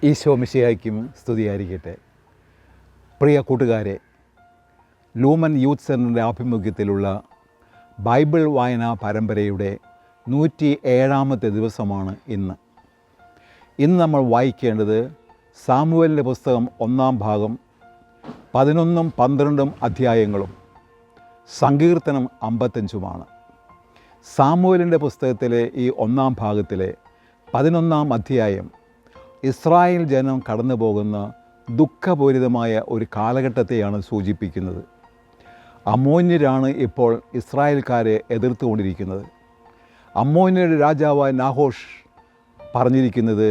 ഈശോ മിശിഹായ്ക്കും സ്തുതിയായിരിക്കട്ടെ. പ്രിയ കൂട്ടുകാരെ, lumen youth സെൻ്ററിൻ്റെ ആഭിമുഖ്യത്തിലുള്ള Bible വായനാ പരമ്പരയുടെ 107ാമത്തെ ദിവസമാണ് ഇന്ന്. നമ്മൾ വായിക്കേണ്ടത് സാമുവേലിൻ്റെ പുസ്തകം 1-ാം ഭാഗം 11ഉം 12ഉം അധ്യായങ്ങളും സങ്കീർത്തനം 55ഉമാണ്. സാമുവേലിൻ്റെ പുസ്തകത്തിലെ ഈ 1-ാം ഭാഗത്തിലെ 11ാം അധ്യായം ഇസ്രായേൽ ജനം കടന്നു പോകുന്ന ദുഃഖപൂരിതമായ ഒരു കാലഘട്ടത്തെയാണ് സൂചിപ്പിക്കുന്നത്. അമ്മോന്യരാണ് ഇപ്പോൾ ഇസ്രായേൽക്കാരെ എതിർത്തുകൊണ്ടിരിക്കുന്നത്. അമ്മോന്യരുടെ രാജാവായ നാഹോഷ് പറഞ്ഞിരിക്കുന്നത്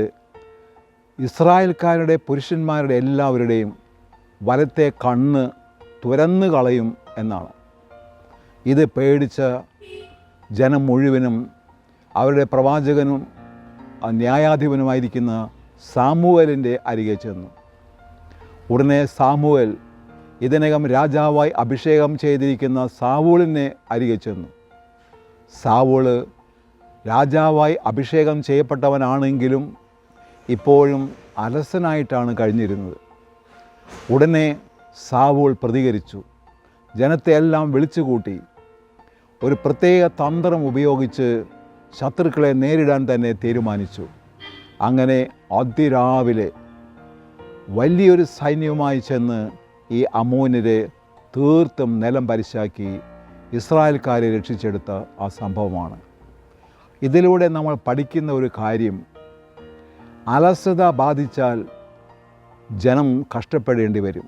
ഇസ്രായേൽക്കാരുടെ പുരുഷന്മാരുടെ എല്ലാവരുടെയും വലത്തെ കണ്ണ് തുരന്നു കളയും എന്നാണ്. ഇത് പേടിച്ച ജനം മുഴുവനും അവരുടെ പ്രവാചകനും ന്യായാധിപനുമായിരിക്കുന്ന സാമുവേലിൻ്റെ അരികെ ചെന്നു. ഉടനെ സാമുവേൽ ഇതിനകം രാജാവായി അഭിഷേകം ചെയ്തിരിക്കുന്ന സാവൂളിനെ അരികെ ചെന്നു. സാവൂള് രാജാവായി അഭിഷേകം ചെയ്യപ്പെട്ടവനാണെങ്കിലും ഇപ്പോഴും അലസനായിട്ടാണ് കഴിഞ്ഞിരുന്നത്. ഉടനെ സാവൂൾ പ്രതികരിച്ചു. ജനത്തെ എല്ലാം വിളിച്ചുകൂട്ടി ഒരു പ്രത്യേക തന്ത്രം ഉപയോഗിച്ച് ശത്രുക്കളെ നേരിടാൻ തന്നെ തീരുമാനിച്ചു. അങ്ങനെ അതിരാവിലെ വലിയൊരു സൈന്യവുമായി ചെന്ന് ഈ അമ്മോന്യരെ തീർത്തും നിലം പരിശാക്കി ഇസ്രായേൽക്കാരെ രക്ഷിച്ചെടുത്ത ആ സംഭവമാണ്. ഇതിലൂടെ നമ്മൾ പഠിക്കുന്ന ഒരു കാര്യം, അലസത ബാധിച്ചാൽ ജനം കഷ്ടപ്പെടേണ്ടി വരും.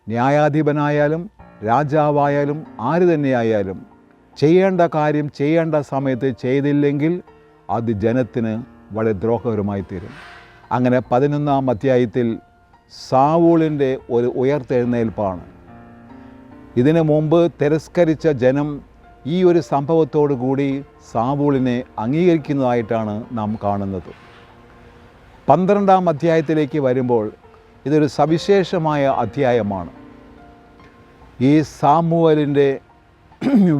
ന്യായാധിപനായാലും രാജാവായാലും ആര് തന്നെയായാലും ചെയ്യേണ്ട കാര്യം ചെയ്യേണ്ട സമയത്ത് ചെയ്തില്ലെങ്കിൽ അത് ജനത്തിന് വളരെ ദ്രോഹകരമായി തീരും. അങ്ങനെ 11ാം അധ്യായത്തിൽ സാവൂളിൻ്റെ ഒരു ഉയർത്തെഴുന്നേൽപ്പാണ്. ഇതിനു മുമ്പ് തിരസ്കരിച്ച ജനം ഈ ഒരു സംഭവത്തോടു കൂടി സാവൂളിനെ അംഗീകരിക്കുന്നതായിട്ടാണ് നാം കാണുന്നത്. 12ാം അധ്യായത്തിലേക്ക് വരുമ്പോൾ ഇതൊരു സവിശേഷമായ അധ്യായമാണ്. ഈ സാമുവേലിൻ്റെ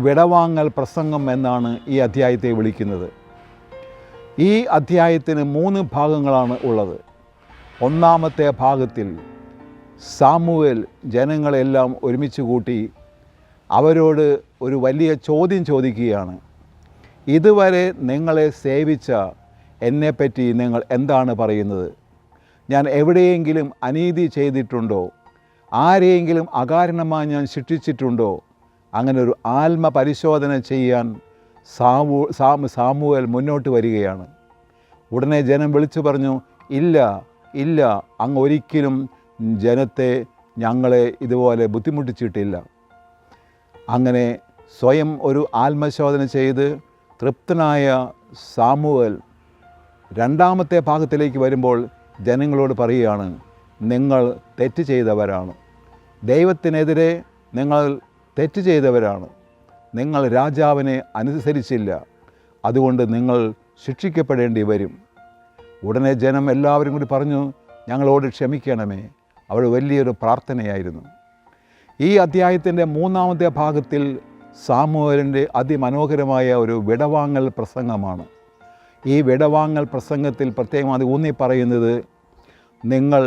വിടവാങ്ങൽ പ്രസംഗം എന്നാണ് ഈ അധ്യായത്തെ വിളിക്കുന്നത്. ഈ അധ്യായത്തിന് 3 ഭാഗങ്ങളാണ് ഉള്ളത്. 1-ാമത്തെ ഭാഗത്തിൽ സാമുവേൽ ജനങ്ങളെല്ലാം ഒരുമിച്ച് കൂട്ടി അവരോട് ഒരു വലിയ ചോദ്യം ചോദിക്കുകയാണ്. ഇതുവരെ നിങ്ങളെ സേവിച്ച എന്നെപ്പറ്റി നിങ്ങൾ എന്താണ് പറയുന്നത്? ഞാൻ എവിടെയെങ്കിലും അനീതി ചെയ്തിട്ടുണ്ടോ? ആരെയെങ്കിലും അകാരണമായി ഞാൻ ശിക്ഷിച്ചിട്ടുണ്ടോ? അങ്ങനെ ഒരു ആത്മപരിശോധന ചെയ്യാൻ സാമുവേൽ മുന്നോട്ട് വരികയാണ്. ഉടനെ ജനം വിളിച്ചു പറഞ്ഞു, ഇല്ല, അങ്ങ് ഒരിക്കലും ജനത്തെ ഞങ്ങളെ ഇതുപോലെ ബുദ്ധിമുട്ടിച്ചിട്ടില്ല. അങ്ങനെ സ്വയം ഒരു ആത്മശോധന ചെയ്ത് തൃപ്തനായ സാമുവേൽ 2-ാമത്തെ ഭാഗത്തിലേക്ക് വരുമ്പോൾ ജനങ്ങളോട് പറയുകയാണ്, നിങ്ങൾ തെറ്റ് ചെയ്തവരാണ്, ദൈവത്തിനെതിരെ നിങ്ങൾ തെറ്റ് ചെയ്തവരാണ്, നിങ്ങൾ രാജാവിനെ അനുസരിച്ചില്ല, അതുകൊണ്ട് നിങ്ങൾ ശിക്ഷിക്കപ്പെടേണ്ടി വരും. ഉടനെ ജനം എല്ലാവരും കൂടി പറഞ്ഞു, ഞങ്ങളോട് ക്ഷമിക്കണമേ. അവിടെ വലിയൊരു പ്രാർത്ഥനയായിരുന്നു. ഈ അധ്യായത്തിൻ്റെ 3-ാമത്തെ ഭാഗത്തിൽ സാമുവേലിൻ്റെ അതിമനോഹരമായ ഒരു വിടവാങ്ങൽ പ്രസംഗമാണ്. ഈ വിടവാങ്ങൽ പ്രസംഗത്തിൽ പ്രത്യേകം അത് ഊന്നി പറയുന്നത്, നിങ്ങൾ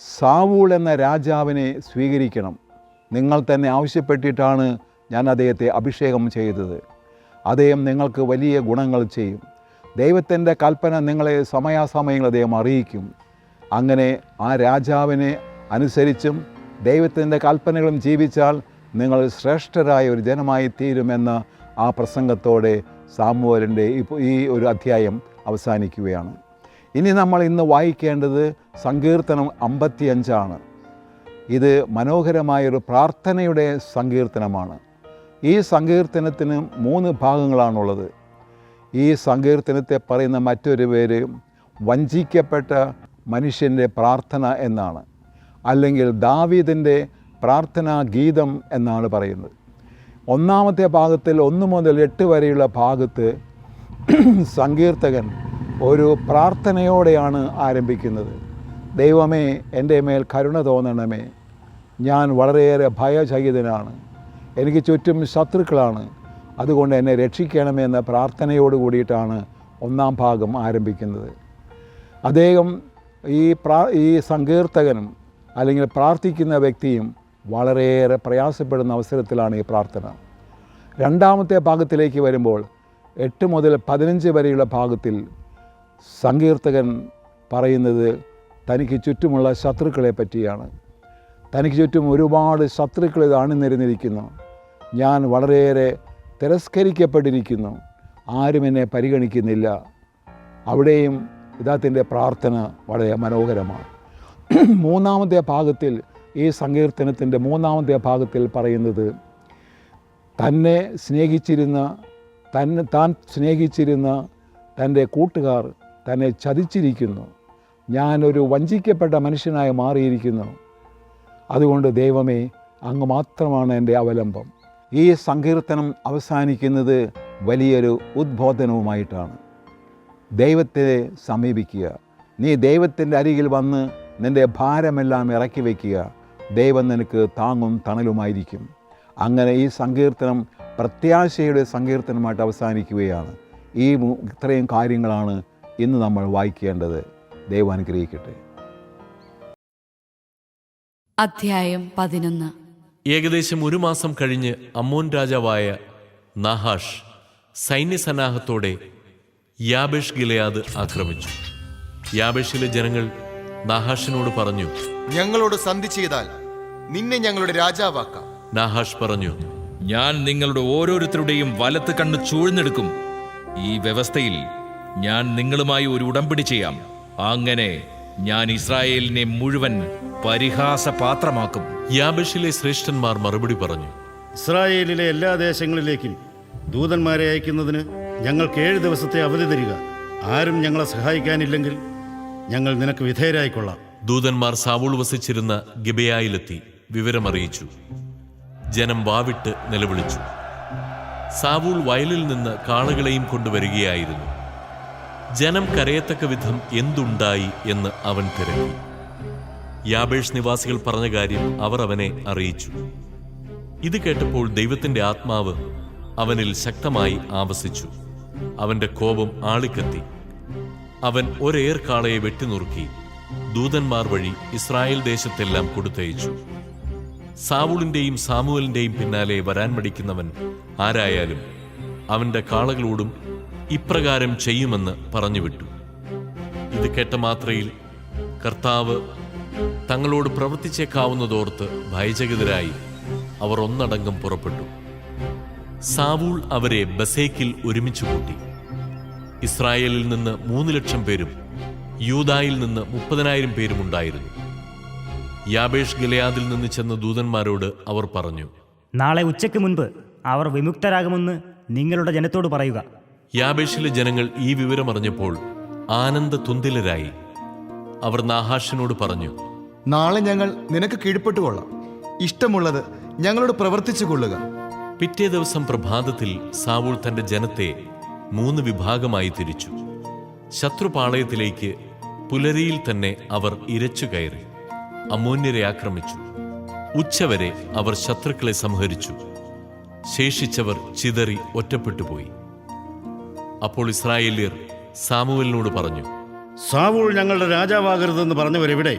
സാവൂൾ എന്ന രാജാവിനെ സ്വീകരിക്കണം. നിങ്ങൾ തന്നെ ആവശ്യപ്പെട്ടിട്ടാണ് ഞാൻ അദ്ദേഹത്തെ അഭിഷേകം ചെയ്തത്. അദ്ദേഹം നിങ്ങൾക്ക് വലിയ ഗുണങ്ങൾ ചെയ്യും. ദൈവത്തിൻ്റെ കൽപ്പന നിങ്ങളെ സമയാസമയങ്ങൾ അദ്ദേഹം അറിയിക്കും. അങ്ങനെ ആ രാജാവിനെ അനുസരിച്ചും ദൈവത്തിൻ്റെ കൽപ്പനകളും ജീവിച്ചാൽ നിങ്ങൾ ശ്രേഷ്ഠരായ ഒരു ജനമായി തീരുമെന്ന ആ പ്രസംഗത്തോടെ സാമുവേലിൻ്റെ ഈ ഒരു അധ്യായം അവസാനിക്കുകയാണ്. ഇനി നമ്മൾ ഇന്ന് വായിക്കേണ്ടത് സങ്കീർത്തനം 55 ഇത് മനോഹരമായൊരു പ്രാർത്ഥനയുടെ സങ്കീർത്തനമാണ്. ഈ സങ്കീർത്തനത്തിന് 3 ഭാഗങ്ങളാണുള്ളത്. ഈ സങ്കീർത്തനത്തെ പറയുന്ന മറ്റൊരു പേര് വഞ്ചിക്കപ്പെട്ട മനുഷ്യൻ്റെ പ്രാർത്ഥന എന്നാണ്, അല്ലെങ്കിൽ ദാവീദിൻ്റെ പ്രാർത്ഥനാ ഗീതം എന്നാണ് പറയുന്നത്. 1-ാമത്തെ ഭാഗത്തിൽ 1 മുതൽ 8 വരെയുള്ള ഭാഗത്ത് സങ്കീർത്തകൻ ഒരു പ്രാർത്ഥനയോടെയാണ് ആരംഭിക്കുന്നത്. ദൈവമേ, എൻ്റെ മേൽ കരുണ തോന്നണമേ, ഞാൻ വളരെയേറെ ഭയചകിതനാണ്, എനിക്ക് ചുറ്റും ശത്രുക്കളാണ്, അതുകൊണ്ട് എന്നെ രക്ഷിക്കണമെന്ന പ്രാർത്ഥനയോട് കൂടിയിട്ടാണ് 1-ാം ഭാഗം ആരംഭിക്കുന്നത്. അദ്ദേഹം ഈ സങ്കീർത്തകനും അല്ലെങ്കിൽ പ്രാർത്ഥിക്കുന്ന വ്യക്തിയും വളരെയേറെ പ്രയാസപ്പെടുന്ന അവസരത്തിലാണ് ഈ പ്രാർത്ഥന. രണ്ടാമത്തെ ഭാഗത്തിലേക്ക് വരുമ്പോൾ 8 മുതൽ 15 വരെയുള്ള ഭാഗത്തിൽ സങ്കീർത്തകൻ പറയുന്നത് തനിക്ക് ചുറ്റുമുള്ള ശത്രുക്കളെ പറ്റിയാണ്. തനിക്ക് ചുറ്റും ഒരുപാട് ശത്രുക്കൾ അണിനിരന്നിരിക്കുന്നു. ഞാൻ വളരെയേറെ തിരസ്കരിക്കപ്പെട്ടിരിക്കുന്നു, ആരും എന്നെ പരിഗണിക്കുന്നില്ല. അവിടെയും ഇദ്ദേഹത്തിൻ്റെ പ്രാർത്ഥന വളരെ മനോഹരമാണ്. മൂന്നാമത്തെ ഭാഗത്തിൽ, ഈ സങ്കീർത്തനത്തിൻ്റെ മൂന്നാമത്തെ ഭാഗത്തിൽ പറയുന്നത് താൻ സ്നേഹിച്ചിരുന്ന തൻ്റെ കൂട്ടുകാർ തന്നെ ചതിച്ചിരിക്കുന്നു, ഞാനൊരു വഞ്ചിക്കപ്പെട്ട മനുഷ്യനായി മാറിയിരിക്കുന്നു, അതുകൊണ്ട് ദൈവമേ അങ്ങ് മാത്രമാണ് എൻ്റെ അവലംബം. ഈ സങ്കീർത്തനം അവസാനിക്കുന്നത് വലിയൊരു ഉദ്ബോധനവുമായിട്ടാണ്. ദൈവത്തെ സമീപിക്കുക, നീ ദൈവത്തിൻ്റെ അരികിൽ വന്ന് നിൻ്റെ ഭാരമെല്ലാം ഇറക്കി വയ്ക്കുക, ദൈവം നിനക്ക് താങ്ങും തണലുമായിരിക്കും. അങ്ങനെ ഈ സങ്കീർത്തനം പ്രത്യാശയുടെ സങ്കീർത്തനമായിട്ട് അവസാനിക്കുകയാണ്. ഇത്രയും കാര്യങ്ങളാണ് ഇന്ന് നമ്മൾ വായിക്കേണ്ടത്. ദൈവം അനുഗ്രഹിക്കട്ടെ. അധ്യായം 11. ഏകദേശം 1 മാസം കഴിഞ്ഞ് അമ്മോൻ രാജാവായ നാഹാഷ് സൈന്യസന്നാഹത്തോടെ യാബേഷ് ഗിലെയാദ് ആക്രമിച്ചു. യാബേഷിലെ ജനങ്ങൾ നാഹാഷിനോട് പറഞ്ഞു, ഞങ്ങളോട് സന്ധി ചെയ്താൽ നിന്നെ ഞങ്ങളുടെ രാജാവാക്കാം. നാഹാഷ് പറഞ്ഞു, ഞാൻ നിങ്ങളുടെ ഓരോരുത്തരുടെയും വലത്ത് കണ്ണ് ചൂഴ്ന്നെടുക്കും. ഈ വ്യവസ്ഥയിൽ ഞാൻ നിങ്ങളുമായി ഒരു ഉടമ്പടി ചെയ്യാം. അങ്ങനെ ഞാൻ ഇസ്രായേലിനെ മുഴുവൻ പരിഹാസപാത്രമാക്കും. യാബേഷിലെ ശ്രേഷ്ഠന്മാർ മറുപടി പറഞ്ഞു, ഇസ്രായേലിലെ എല്ലാ ദേശങ്ങളിലേക്കും ദൂതന്മാരെ അയക്കുന്നതിന് ഞങ്ങൾക്ക് 7 ദിവസത്തെ അവധി തരിക. ആരും ഞങ്ങളെ സഹായിക്കാനില്ലെങ്കിൽ ഞങ്ങൾ നിനക്ക് വിധേയരായിക്കൊള്ളാം. ദൂതന്മാർ സാവൂൾ വസിച്ചിരുന്ന ഗിബെയായിലെത്തി വിവരമറിയിച്ചു. ജനം വാവിട്ട് നിലവിളിച്ചു. സാവൂൾ വയലിൽ നിന്ന് കാളകളെയും കൊണ്ടുവരികയായിരുന്നു. ജനം കരയത്തക്ക വിധം എന്തുണ്ടായി എന്ന് അവൻ തിരക്കി. യാബേഷ് നിവാസികൾ പറഞ്ഞ കാര്യം അവർ അവനെ അറിയിച്ചു. ഇത് കേട്ടപ്പോൾ ദൈവത്തിന്റെ ആത്മാവ് അവനിൽ ശക്തമായി ആവസിച്ചു. അവന്റെ കോപം ആളിക്കത്തി. അവൻ ഒരേർ കാളയെ വെട്ടിനുറുക്കി ദൂതന്മാർ വഴി ഇസ്രായേൽ ദേശത്തെല്ലാം കൊടുത്തയച്ചു. സാവൂളിന്റെയും സാമുവേലിന്റെയും പിന്നാലെ വരാൻ മടിക്കുന്നവൻ ആരായാലും അവന്റെ കാളകളോടും ഇപ്രകാരം ചെയ്യുമെന്ന് പറഞ്ഞുവിട്ടു. ഇത് കേട്ട മാത്രയിൽ കർത്താവ് തങ്ങളോട് പ്രവർത്തിച്ചേക്കാവുന്നതോർത്ത് ഭയചകിതരായി അവർ ഒന്നടങ്കം പുറപ്പെട്ടു. സാവൂൾ അവരെ ബസേക്കിൽ ഒരുമിച്ച് കൂട്ടി. ഇസ്രായേലിൽ നിന്ന് 3 ലക്ഷം പേരും യൂദായിൽ നിന്ന് 30,000 പേരും ഉണ്ടായിരുന്നു. യാബേഷ് ഗിലെയാദിൽ നിന്ന് ചെന്ന ദൂതന്മാരോട് അവർ പറഞ്ഞു, നാളെ ഉച്ചയ്ക്ക് മുൻപ് അവർ വിമുക്തരാകുമെന്ന് നിങ്ങളുടെ ജനത്തോട് പറയുക. യാബേഷിലെ ജനങ്ങൾ ഈ വിവരമറിഞ്ഞപ്പോൾ ആനന്ദ തുന്തിലരായി. അവർ നാഹാഷിനോട് പറഞ്ഞു, നാളെ ഞങ്ങൾ നിനക്ക് കീഴ്പ്പെട്ടുകൊള്ളാം. ഇഷ്ടമുള്ളത് ഞങ്ങളോട് പ്രവർത്തിച്ചു കൊള്ളുക. പിറ്റേ ദിവസം പ്രഭാതത്തിൽ സാവൂൾ തന്റെ ജനത്തെ 3 വിഭാഗമായി തിരിച്ചു. ശത്രുപാളയത്തിലേക്ക് പുലരിയിൽ തന്നെ അവർ ഇരച്ചു കയറി അമ്മോന്യരെ ആക്രമിച്ചു. ഉച്ചവരെ അവർ ശത്രുക്കളെ സംഹരിച്ചു. ശേഷിച്ചവർ ചിതറി ഒറ്റപ്പെട്ടുപോയി. അപ്പോൾ ഇസ്രായേല്യർ സാമുവേലിനോട് പറഞ്ഞു, സാവൂൾ ഞങ്ങളുടെ രാജാവാകരുതെന്ന് പറഞ്ഞവരെവിടെ?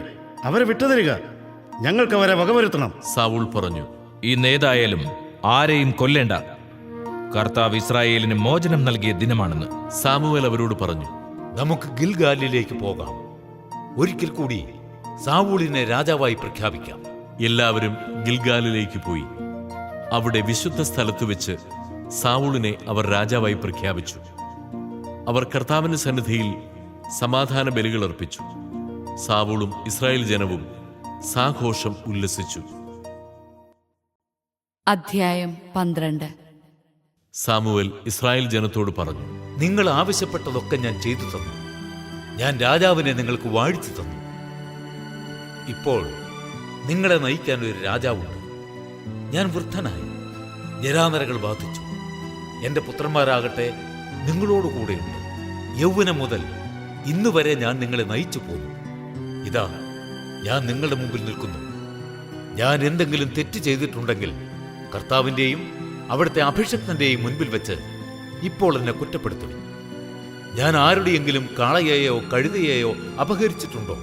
അവരെ വിട്ടുതരിക, ഞങ്ങൾക്ക് അവരെ വകവരുത്തണം. സാവൂൾ പറഞ്ഞു, ഇന്നേതായാലും ആരെയും കൊല്ലേണ്ട. കർത്താവ് ഇസ്രായേലിന് മോചനം നൽകിയ ദിനമാണെന്ന്. സാമുവേൽ അവരോട് പറഞ്ഞു, നമുക്ക് ഗിൽഗാലിലേക്ക് പോകാം. ഒരിക്കൽ കൂടി സാവൂളിനെ രാജാവായി പ്രഖ്യാപിക്കാം. എല്ലാവരും ഗിൽഗാലിലേക്ക് പോയി. അവിടെ വിശുദ്ധ സ്ഥലത്ത് വെച്ച് സാവൂളിനെ അവർ രാജാവായി പ്രഖ്യാപിച്ചു. അവർ കർത്താവിന്റെ സന്നിധിയിൽ സമാധാന ബലികൾ അർപ്പിച്ചു. സാവൂളും ഇസ്രായേൽ ജനവും സാഘോഷം ഉല്ലസിച്ചു. അധ്യായം 12. സാമുവേൽ ഇസ്രായേൽ ജനത്തോട് പറഞ്ഞു, നിങ്ങൾ ആവശ്യപ്പെട്ടതൊക്കെ ഞാൻ ചെയ്തു തന്നു. ഞാൻ രാജാവിനെ നിങ്ങൾക്ക് വാഴ്ത്തി തന്നു. ഇപ്പോൾ നിങ്ങളെ നയിക്കാൻ ഒരു രാജാവുണ്ട്. ഞാൻ വൃദ്ധനായി, ജരാനരകൾ ബാധിച്ചു. എന്റെ പുത്രന്മാരാകട്ടെ നിങ്ങളോടുകൂടെയുണ്ട്. യൗവനം മുതൽ ഇന്നുവരെ ഞാൻ നിങ്ങളെ നയിച്ചു പോന്നു. ഇതാ ഞാൻ നിങ്ങളുടെ മുമ്പിൽ നിൽക്കുന്നു. ഞാൻ എന്തെങ്കിലും തെറ്റ് ചെയ്തിട്ടുണ്ടെങ്കിൽ കർത്താവിൻ്റെയും അവിടുത്തെ അഭിഷക്തന്റെയും മുൻപിൽ വെച്ച് ഇപ്പോൾ എന്നെ കുറ്റപ്പെടുത്തുന്നു. ഞാൻ ആരുടെയെങ്കിലും കാളയെയോ കഴുതയെയോ അപഹരിച്ചിട്ടുണ്ടോ?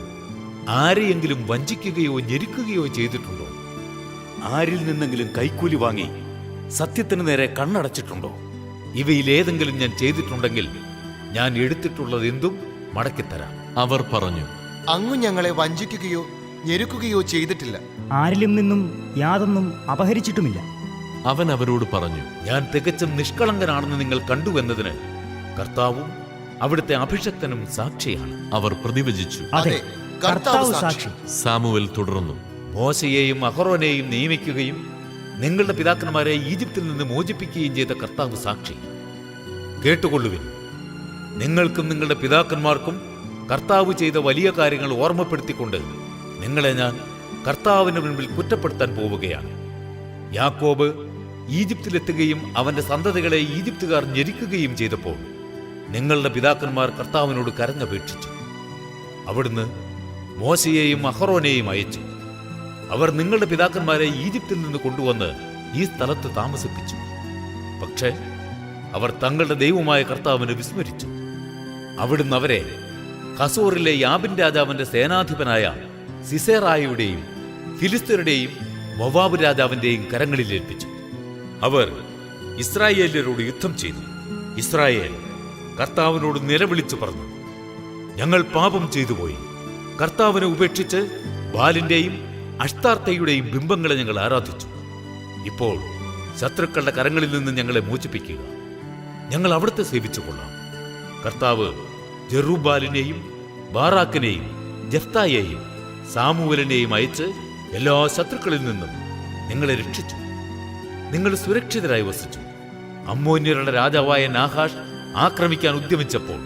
ആരെയെങ്കിലും വഞ്ചിക്കുകയോ ഞെരുക്കുകയോ ചെയ്തിട്ടുണ്ടോ? ആരിൽ നിന്നെങ്കിലും കൈക്കൂലി വാങ്ങി സത്യത്തിന് നേരെ കണ്ണടച്ചിട്ടുണ്ടോ? ഇവയിലേതെങ്കിലും ഞാൻ ചെയ്തിട്ടുണ്ടെങ്കിൽ ഞാൻ എടുത്തിട്ടുള്ളത് എന്തും മടക്കിത്തരാം. അവർ പറഞ്ഞു, അങ്ങ് ഞങ്ങളെ വഞ്ചിക്കുകയോ ഞെരുക്കുകയോ ചെയ്തിട്ടില്ല. ആരിലും നിന്നും യാതൊന്നും അപഹരിച്ചിട്ടുമില്ല. അവൻ അവരോട് പറഞ്ഞു, ഞാൻ തികച്ചും നിഷ്കളങ്കനാണെന്ന് നിങ്ങൾ കണ്ടുവെന്നതിന് കർത്താവും അവിടുത്തെ അഭിഷക്തനും സാക്ഷിയാണ്. അവർ പ്രതിവചിച്ചു. അതെ, കർത്താവ് സാക്ഷി. സാമുവേൽ തുടർന്നു, മോശയെയും അഹറോനെയും നിയമിക്കുകയും നിങ്ങളുടെ പിതാക്കന്മാരെ ഈജിപ്തിൽ നിന്ന് മോചിപ്പിക്കുകയും ചെയ്ത കർത്താവ് സാക്ഷി. കേട്ടുകൊള്ളുവിൻ. നിങ്ങൾക്കും നിങ്ങളുടെ പിതാക്കന്മാർക്കും കർത്താവ് ചെയ്ത വലിയ കാര്യങ്ങൾ ഓർമ്മപ്പെടുത്തിക്കൊണ്ട് നിങ്ങളെ ഞാൻ കർത്താവിന് മുൻപിൽ കുറ്റപ്പെടുത്താൻ പോവുകയാണ്. യാക്കോബ് ഈജിപ്തിലെത്തുകയും അവന്റെ സന്തതികളെ ഈജിപ്തുകാർ ഞെരിക്കുകയും ചെയ്തപ്പോൾ നിങ്ങളുടെ പിതാക്കന്മാർ കർത്താവിനോട് കരഞ്ഞപേക്ഷിച്ചു. അവിടുന്ന് മോശയെയും അഹറോനെയും അയച്ചു. അവർ നിങ്ങളുടെ പിതാക്കന്മാരെ ഈജിപ്തിൽ നിന്ന് കൊണ്ടുവന്ന് ഈ സ്ഥലത്ത് താമസിപ്പിച്ചു. പക്ഷേ അവർ തങ്ങളുടെ ദൈവമായ കർത്താവിനെ വിസ്മരിച്ചു. അവിടുന്ന് അവരെ ഹസോറിലെ യാബിൻ രാജാവിന്റെ സേനാധിപനായ സിസേറായുടെയും ഫിലിസ്തീനരുടെയും മൊവാബ് രാജാവിന്റെയും കരങ്ങളിൽ ഏൽപ്പിച്ചു. അവർ ഇസ്രായേല്യരോട് യുദ്ധം ചെയ്തു. ഇസ്രായേൽ കർത്താവിനോട് നിലവിളിച്ചു പറഞ്ഞു, ഞങ്ങൾ പാപം ചെയ്തുപോയി. കർത്താവിനെ ഉപേക്ഷിച്ച് ബാലിന്റെയും അഷ്താർത്തയുടെയും ബിംബങ്ങളെ ഞങ്ങൾ ആരാധിച്ചു. ഇപ്പോൾ ശത്രുക്കളുടെ കരങ്ങളിൽ നിന്ന് ഞങ്ങളെ മോചിപ്പിക്കുക. ഞങ്ങൾ അവിടുത്തെ സേവിച്ചുകൊള്ളാം. കർത്താവ് ജെറുബാലിനെയും ബാറാക്കിനെയും ജഫ്തായെയും സാമുവേലിനെയും അയച്ച് എല്ലാ ശത്രുക്കളിൽ നിന്നും നിങ്ങളെ രക്ഷിച്ചു. നിങ്ങൾ സുരക്ഷിതരായി വസിച്ചു. അമ്മോന്യരുടെ രാജാവായ നാഹാഷ് ആക്രമിക്കാൻ ഉദ്യമിച്ചപ്പോൾ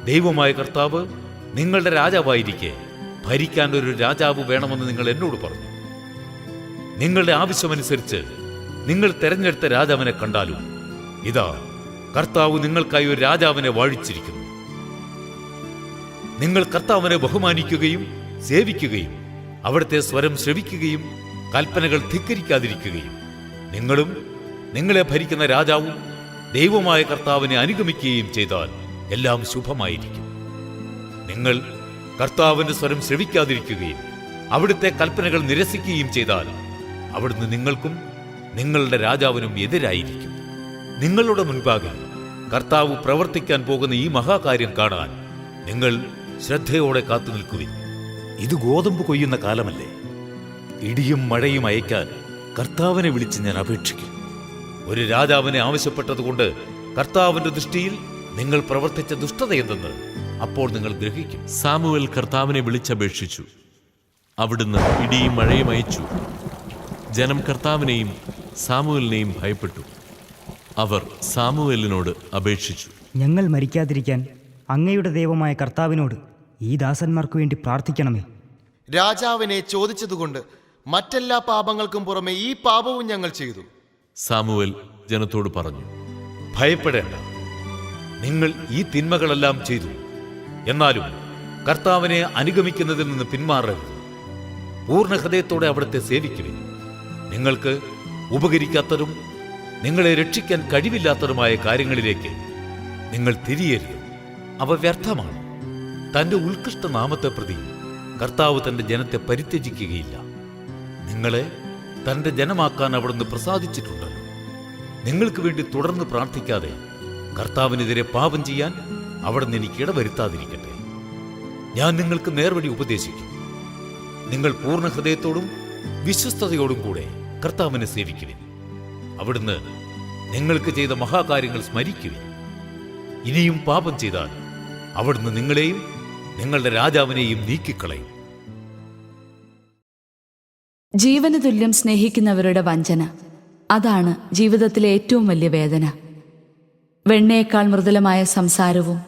ദൈവമായ കർത്താവ് നിങ്ങളുടെ രാജാവായിരിക്കെ ഭരിക്കാൻ ഒരു രാജാവ് വേണമെന്ന് നിങ്ങൾ എന്നോട് പറഞ്ഞു. നിങ്ങളുടെ ആവശ്യമനുസരിച്ച് നിങ്ങൾ തെരഞ്ഞെടുത്ത രാജാവിനെ കണ്ടാലും ഇതാ കർത്താവ് നിങ്ങൾക്കായി ഒരു രാജാവിനെ വാഴിച്ചിരിക്കുന്നു. നിങ്ങൾ കർത്താവിനെ ബഹുമാനിക്കുകയും സേവിക്കുകയും അവിടുത്തെ സ്വരം ശ്രവിക്കുകയും കൽപ്പനകൾ ധിക്കരിക്കാതിരിക്കുകയും നിങ്ങളും നിങ്ങളെ ഭരിക്കുന്ന രാജാവും ദൈവമായ കർത്താവിനെ അനുഗമിക്കുകയും ചെയ്താൽ എല്ലാം ശുഭമായിരിക്കും. നിങ്ങൾ കർത്താവിന്റെ സ്വരം ശ്രവിക്കാതിരിക്കുകയും അവിടുത്തെ കൽപ്പനകൾ നിരസിക്കുകയും ചെയ്താൽ അവിടുന്ന് നിങ്ങൾക്കും നിങ്ങളുടെ രാജാവിനും എതിരായിരിക്കും. നിങ്ങളുടെ മുൻപാകെ കർത്താവ് പ്രവർത്തിക്കാൻ പോകുന്ന ഈ മഹാകാര്യം കാണാൻ നിങ്ങൾ ശ്രദ്ധയോടെ കാത്തു നിൽക്കുവിൻ. ഇത് ഗോതമ്പ് കൊയ്യുന്ന കാലമല്ലേ? ഇടിയും മഴയും അയക്കാൻ കർത്താവിനെ വിളിച്ച് ഞാൻ അപേക്ഷിക്കും. ഒരു രാജാവിനെ ആവശ്യപ്പെട്ടതുകൊണ്ട് കർത്താവിന്റെ ദൃഷ്ടിയിൽ നിങ്ങൾ പ്രവർത്തിച്ച ദുഷ്ടത എന്തെന്ന് അപ്പോൾ നിങ്ങൾ ഗ്രഹിക്കും. സാമുവേൽ കർത്താവിനെ വിളിച്ചപേക്ഷിച്ചു. അവിടുന്ന് ഇടിയും മഴയും അയച്ചു. ജനം കർത്താവിനെയും സാമുവേലിനെയും ഭയപ്പെട്ടു. അവർ സാമുവേലിനോട് അപേക്ഷിച്ചു, ഞങ്ങൾ മരിക്കാതിരിക്കാൻ അങ്ങയുടെ ദൈവമായ കർത്താവിനോട് ഈ ദാസന്മാർക്ക് വേണ്ടി പ്രാർത്ഥിക്കണമേ. രാജാവിനെ ചോദിച്ചതുകൊണ്ട് മറ്റെല്ലാ പാപങ്ങൾക്കും പുറമെ ഈ പാപവും ഞങ്ങൾ ചെയ്തു. സാമുവേൽ ജനത്തോട് പറഞ്ഞു, ഭയപ്പെടേണ്ട. നിങ്ങൾ ഈ തിന്മകളെല്ലാം ചെയ്തു. എന്നാലും കർത്താവിനെ അനുഗമിക്കുന്നതിൽ നിന്ന് പിന്മാറരുത്. പൂർണ്ണ ഹൃദയത്തോടെ അവിടുത്തെ സേവിക്കുവിൻ. നിങ്ങൾക്ക് ഉപകരിക്കാത്തതും നിങ്ങളെ രക്ഷിക്കാൻ കഴിവില്ലാത്തതുമായ കാര്യങ്ങളിലേക്ക് നിങ്ങൾ തിരിയരുത്. അവ വ്യർത്ഥമാണ്. തന്റെ ഉത്കൃഷ്ട നാമത്തെ പ്രതി കർത്താവ് തന്റെ ജനത്തെ പരിത്യജിക്കുകയില്ല. നിങ്ങളെ തന്റെ ജനമാക്കാൻ അവിടുന്ന് പ്രസാദിച്ചിട്ടുണ്ടല്ലോ. നിങ്ങൾക്ക് വേണ്ടി തുടർന്ന് പ്രാർത്ഥിക്കാതെ കർത്താവിനെതിരെ പാപം ചെയ്യാൻ അവിടുന്ന് എനിക്ക് ഇടവരുത്താതിരിക്കട്ടെ. ഞാൻ നിങ്ങൾക്ക് നേർവഴി ഉപദേശിക്കും. നിങ്ങൾ പൂർണ്ണ ഹൃദയത്തോടും വിശ്വസ്തയോടും കൂടെ കർത്താവിനെ സേവിക്കുവിൻ. അവിടുന്ന് നിങ്ങൾക്ക് ചെയ്ത മഹാകാര്യങ്ങൾ സ്മരിക്കുവിൻ. ഇനിയും പാപം ചെയ്താൽ അവിടുന്ന് നിങ്ങളെയും നിങ്ങളുടെ രാജാവിനെയും നീക്കിക്കളയും. ജീവന് തുല്യം സ്നേഹിക്കുന്നവരുടെ വഞ്ചന, അതാണ് ജീവിതത്തിലെ ഏറ്റവും വലിയ വേദന. വെണ്ണയേക്കാൾ മൃദുലമായ സംസാരവും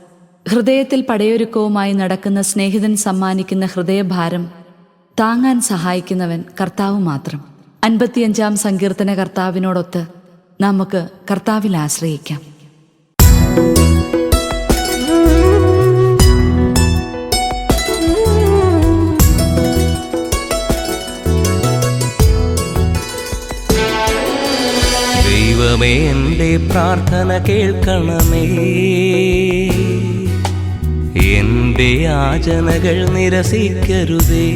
ഹൃദയത്തിൽ പടയൊരുക്കവുമായി നടക്കുന്ന സ്നേഹിതൻ സമ്മാനിക്കുന്ന ഹൃദയഭാരം താങ്ങാൻ സഹായിക്കുന്നവൻ കർത്താവ് മാത്രം. 55-ാം സങ്കീർത്തന കർത്താവിനോടൊത്ത് നമുക്ക് കർത്താവിൽ ആശ്രയിക്കാം. ദൈവമേ, എൻ്റെ പ്രാർത്ഥന കേൾക്കണമേ. എന്റെ യാചനകൾ നിരസിക്കരുതേ.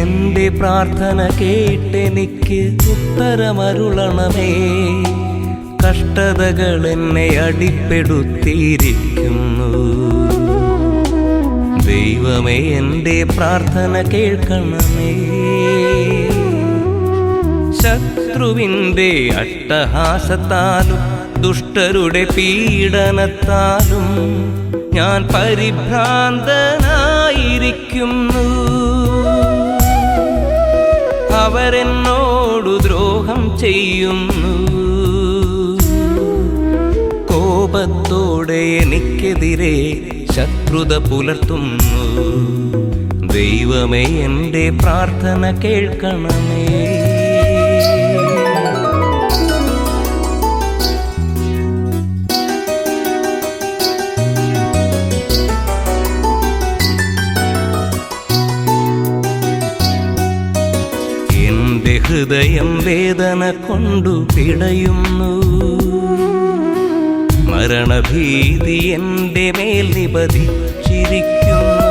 എന്റെ പ്രാർത്ഥന കേട്ടെനിക്ക് ഉത്തരമരുളണമേ. കഷ്ടതകൾ എന്നെ അടിപ്പെടുത്തിയിരിക്കുന്നു. ദൈവമേ, എന്റെ പ്രാർത്ഥന കേൾക്കണമേ. ശത്രുവിൻ്റെ അട്ടഹാസത്താലും ദുഷ്ടരുടെ പീഡനത്താലും ഞാൻ പരിഭ്രാന്തനായിരിക്കുന്നു. അവരെന്നോടു ദ്രോഹം ചെയ്യുന്നു. കോപത്തോടെ എനിക്കെതിരെ ശത്രുത പുലർത്തുന്നു. ദൈവമേ, എൻ്റെ പ്രാർത്ഥന കേൾക്കണമേ. എൻ്റെ ഹൃദയം വേദന കൊണ്ടു പിടയുന്നു. മരണഭീതി എൻ്റെ മേൽ നിപതിച്ചിരിക്കുന്നു.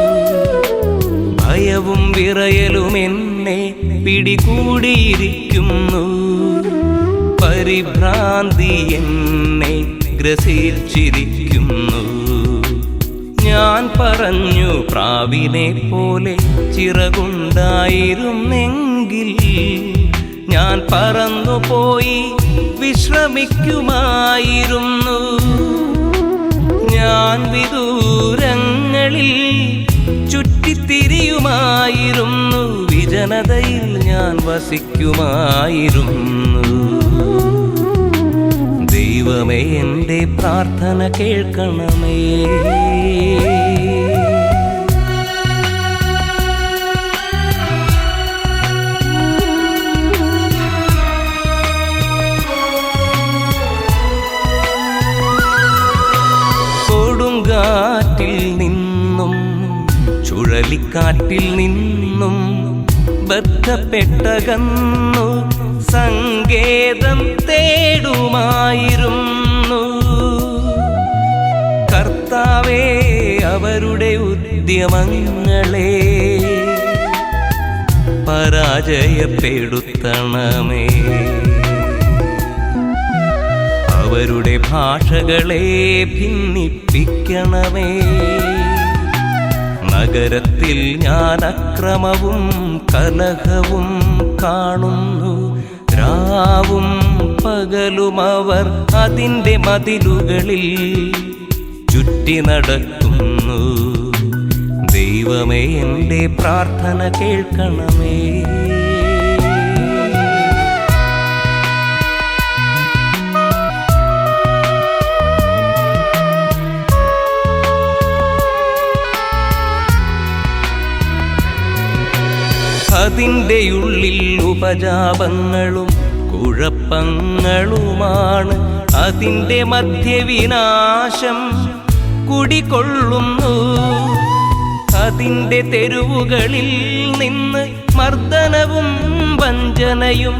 ഭയവും വിറയലും എന്നെ പിടികൂടിയിരിക്കുന്നു. പരിഭ്രാന്തി എന്നെ ഗ്രസിച്ചിരിക്കുന്നു. ഞാൻ പറഞ്ഞു, പ്രാവിനെ പോലെ ചിറകുണ്ടായിരുന്നെങ്കിൽ ഞാൻ പറന്നുപോയി വിശ്രമിക്കുമായിരുന്നു. ഞാൻ വിദൂരങ്ങളിൽ ചുറ്റിത്തിരിയുമായിരുന്നു. വിജനതയിൽ ഞാൻ വസിക്കുമായിരുന്നു. ദൈവമേ, എൻ്റെ പ്രാർത്ഥന കേൾക്കണമേ. കൊടുങ്കാറ്റിൽ നിന്നും ചുഴലിക്കാറ്റിൽ നിന്നും ബദ്ധപ്പെട്ടകന്നു സങ്കേതം തേടുമായിരുന്നു. കർത്താവേ, അവരുടെ ഉദ്യമങ്ങളെ പരാജയപ്പെടുത്തണമേ. അവരുടെ ഭാഷകളെ ഭിന്നിപ്പിക്കണമേ. നഗരത്തിൽ ഞാൻ അക്രമവും കലഹവും കാണുന്നു. രാവും പകലും അവർ അതിൻ്റെ മതിലുകളിൽ ചുറ്റി നടക്കുന്നു. ദൈവമേ, എൻ്റെ പ്രാർത്ഥന കേൾക്കണമേ. അതിൻ്റെ ഉള്ളിൽ ഉപജാപങ്ങളും കുഴപ്പങ്ങളുമാണ്. അതിൻ്റെ മധ്യവിനാശം കുടികൊള്ളുന്നു. അതിൻ്റെ തെരുവുകളിൽ നിന്ന് മർദ്ദനവും വഞ്ചനയും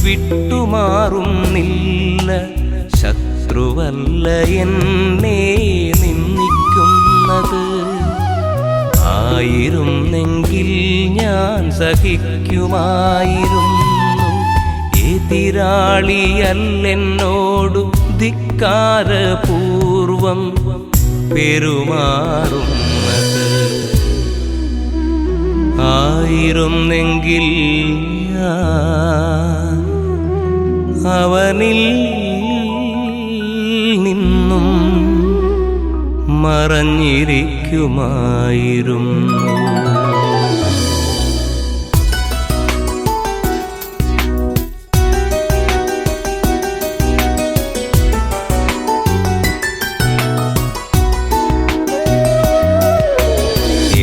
വിട്ടുമാറുന്നില്ല. ശത്രുവല്ല എന്നെ നിന്ദിക്കുന്നത്. ആയിരുന്നെങ്കിൽ ഞാൻ സഹിക്കുമായിരുന്നു. എതിരാളിയല്ലെന്നോടു ധിക്കാരപൂർവം പെരുമാറുന്നത്. ആയിരുന്നെങ്കിൽ ഞാൻ അവനിൽ നിന്നും മറഞ്ഞിരിക്കുമായിരുന്നു.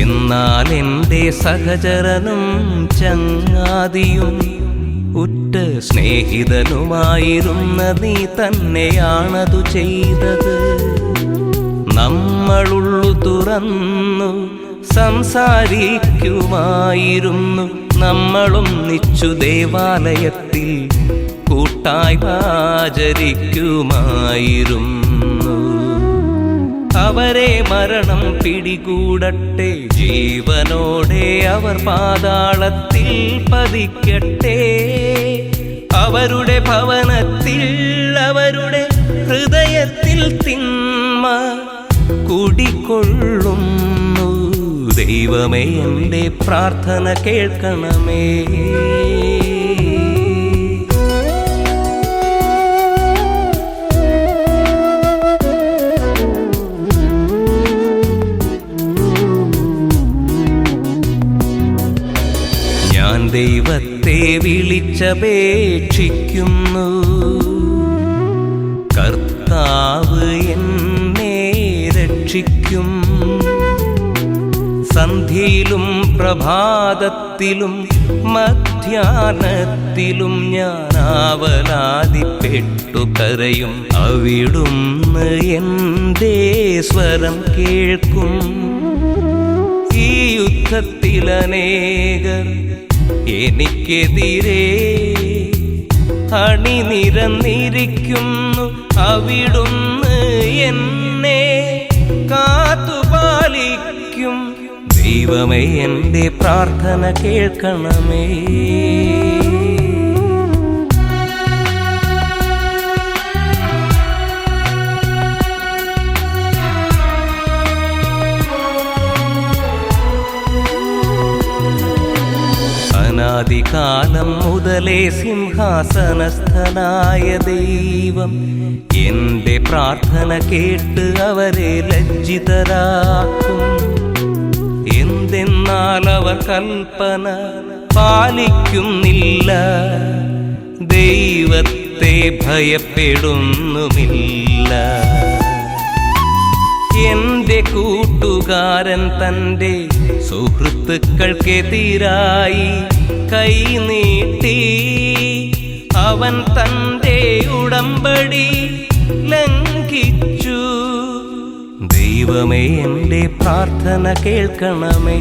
എന്നാൽ എൻ്റെ സഹചരനും ചങ്ങാതിയും ഉറ്റ സ്നേഹിതനുമായിരുന്ന നീ തന്നെയാണതു ചെയ്തത്. നമ്മളുള്ളു തുറന്നു സംസാരിക്കുമായിരുന്നു. നമ്മളും നിച്ചു ദേവാലയത്തിൽ കൂട്ടായി ആചരിക്കുമായിരുന്നു. അവരെ മരണം പിടികൂടട്ടെ. ജീവനോടെ അവർ പാതാളത്തിൽ പതിക്കട്ടെ. അവരുടെ ഭവനത്തിൽ അവരുടെ ഹൃദയത്തിൽ തിന്മ കുടികൊള്ളുന്നു. ദൈവമേ, എൻ്റെ പ്രാർത്ഥന കേൾക്കണമേ. ഞാൻ ദൈവത്തെ വിളിച്ചപേക്ഷിക്കുന്നു. കർത്താവ് എന്നെ രക്ഷിക്കും. സന്ധ്യയിലും പ്രഭാതത്തിലും മധ്യാഹ്നത്തിലും ഞാൻ ആവലാതിപ്പെട്ടു കരയും. അവിടുന്ന് എൻ്റെ സ്വരം കേൾക്കും. ഈ യുദ്ധത്തിൽ അനേകർ എനിക്കെതിരെ അണിനിരന്നിരിക്കുന്നു. അവിടുന്ന് എന്നെ കാത്തുപാലിക്കും. ദൈവമേ, എൻ്റെ പ്രാർത്ഥന കേൾക്കണമേ. അനാദികാലം മുതലേ സിംഹാസനസ്ഥനായ ദൈവം എൻ്റെ പ്രാർത്ഥന കേട്ട് അവരെ ലജ്ജിതരാക്കും. എന്തെന്നാൽ അവർ കൽപ്പന പാലിക്കുന്നില്ല, ദൈവത്തെ ഭയപ്പെടുന്നുമില്ല. എന്റെ കൂട്ടുകാരൻ തൻ്റെ സുഹൃത്തുക്കൾക്കെതിരായി കൈനീട്ടി. അവൻ തൻ്റെ ഉടമ്പടി ലംഘിച്ചു. ദൈവമേ, എൻ്റെ പ്രാർത്ഥന കേൾക്കണമേ.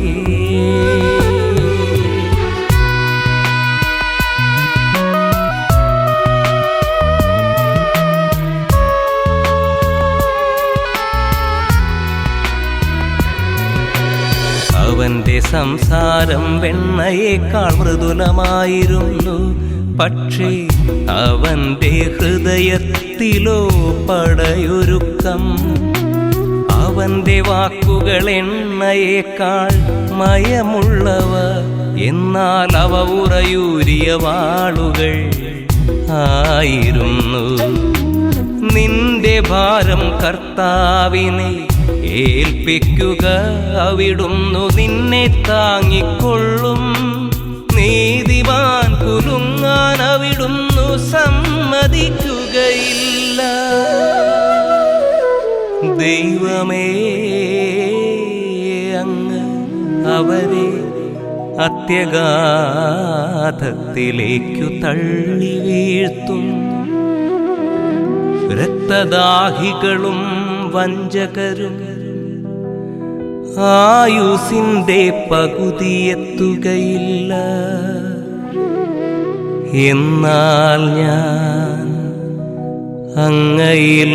അവന്റെ സംസാരം വെണ്ണയേക്കാൾ മൃദുലമായിരുന്നു. പക്ഷേ അവന്റെ ഹൃദയത്തിലോ പടയൊരുക്കം. അവന്റെ വാക്കുകൾ എണ്ണയേക്കാൾ മയമുള്ളവ, എന്നാൽ അവ ഉറയൂരിയ വാളുകൾ ആയിരുന്നു. നിന്റെ ഭാരം കർത്താവിനെ ഏൽപ്പിക്കുക. അവിടുന്നു നിന്നെ താങ്ങിക്കൊള്ളും. നീതിമാൻ കുലുങ്ങാൻ അവിടുന്നു സമ്മതിക്കുകയില്ല. ദൈവമേ, അങ്ങ് അവരെ അത്യഗാധത്തിലേക്കു തള്ളി വീഴ്ത്തുന്നു. രക്തദാഹികളും വഞ്ചകരും ആയുസിന്റെ പകുതിയെത്തുകയില്ല. എന്നാൽ ഞാൻ അങ്ങയിലാശ്രയിക്കും.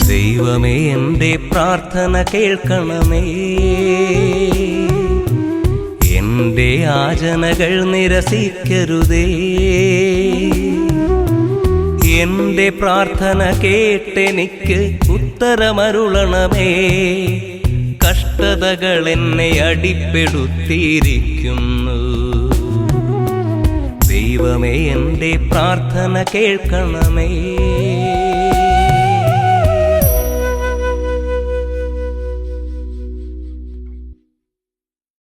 ദൈവമേ, എൻ്റെ പ്രാർത്ഥന കേൾക്കണമേ. എൻ്റെ യാചനകൾ നിരസിക്കരുതേ. എൻ്റെ പ്രാർത്ഥന കേട്ടെനിക്ക് ഉത്തരമരുളണമേ. കഷ്ടതകൾ എന്നെ അടിപ്പെടുത്തിയിരിക്കുന്നു. ദൈവമേ, എൻ്റെ പ്രാർത്ഥന കേൾക്കണമേ.